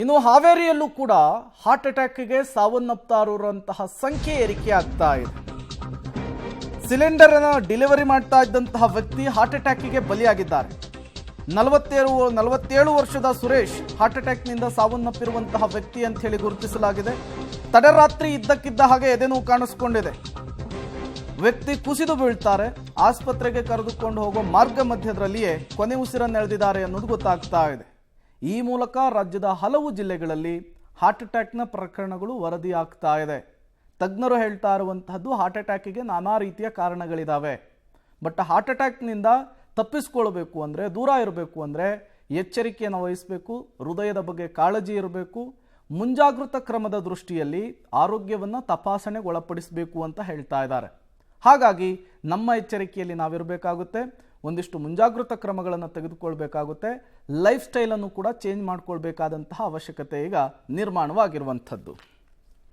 ಇನ್ನು ಹಾವೇರಿಯಲ್ಲೂ ಕೂಡ ಹಾರ್ಟ್ ಅಟ್ಯಾಕ್ಗೆ ಸಾವನ್ನಪ್ತಾರುವಂತಹ ಸಂಖ್ಯೆ ಏರಿಕೆ ಆಗ್ತಾ ಇದೆ. ಸಿಲಿಂಡರ್ ಅನ್ನು ಡೆಲಿವರಿ ಮಾಡ್ತಾ ಇದ್ದಂತಹ ವ್ಯಕ್ತಿ ಹಾರ್ಟ್ ಅಟ್ಯಾಕ್ಗೆ ಬಲಿಯಾಗಿದ್ದಾರೆ. 47 ವರ್ಷದ ಸುರೇಶ್ ಹಾರ್ಟ್ ಅಟ್ಯಾಕ್ನಿಂದ ಸಾವನ್ನಪ್ಪಿರುವಂತಹ ವ್ಯಕ್ತಿ ಅಂತ ಹೇಳಿ ಗುರುತಿಸಲಾಗಿದೆ. ತಡರಾತ್ರಿ ಇದ್ದಕ್ಕಿದ್ದ ಹಾಗೆ ಎದೆನೋವು ಕಾಣಿಸಿಕೊಂಡಿದೆ. ವ್ಯಕ್ತಿ ಕುಸಿದು ಬೀಳ್ತಾರೆ. ಆಸ್ಪತ್ರೆಗೆ ಕರೆದುಕೊಂಡು ಹೋಗೋ ಮಾರ್ಗ ಮಧ್ಯದಲ್ಲಿಯೇ ಕೊನೆ ಉಸಿರನ್ನೆಳೆದಿದ್ದಾರೆ ಅನ್ನೋದು ಗೊತ್ತಾಗ್ತಾ ಇದೆ. ಈ ಮೂಲಕ ರಾಜ್ಯದ ಹಲವು ಜಿಲ್ಲೆಗಳಲ್ಲಿ ಹಾರ್ಟ್ ಅಟ್ಯಾಕ್ನ ಪ್ರಕರಣಗಳು ವರದಿಯಾಗ್ತಾ ಇದೆ. ತಜ್ಞರು ಹೇಳ್ತಾ ಇರುವಂತಹದ್ದು ಹಾರ್ಟ್ ಅಟ್ಯಾಕ್ಗೆ ನಾನಾ ರೀತಿಯ ಕಾರಣಗಳಿದ್ದಾವೆ. ಬಟ್ ಹಾರ್ಟ್ ಅಟ್ಯಾಕ್ನಿಂದ ತಪ್ಪಿಸ್ಕೊಳ್ಬೇಕು ಅಂದರೆ, ದೂರ ಇರಬೇಕು ಅಂದರೆ ಎಚ್ಚರಿಕೆಯನ್ನು ವಹಿಸಬೇಕು, ಹೃದಯದ ಬಗ್ಗೆ ಕಾಳಜಿ ಇರಬೇಕು, ಮುಂಜಾಗೃತ ಕ್ರಮದ ದೃಷ್ಟಿಯಲ್ಲಿ ಆರೋಗ್ಯವನ್ನು ತಪಾಸಣೆಗೆ ಒಳಪಡಿಸಬೇಕು ಅಂತ ಹೇಳ್ತಾ ಇದ್ದಾರೆ. ಹಾಗಾಗಿ ನಮ್ಮ ಎಚ್ಚರಿಕೆಯಲ್ಲಿ ನಾವಿರಬೇಕಾಗುತ್ತೆ. ಒಂದಿಷ್ಟು ಮುಂಜಾಗೃತ ಕ್ರಮಗಳನ್ನು ತೆಗೆದುಕೊಳ್ಬೇಕಾಗುತ್ತೆ. ಲೈಫ್ ಸ್ಟೈಲನ್ನು ಕೂಡ ಚೇಂಜ್ ಮಾಡ್ಕೊಳ್ಬೇಕಾದಂತಹ ಅವಶ್ಯಕತೆ ಈಗ ನಿರ್ಮಾಣವಾಗಿರುವಂಥದ್ದು.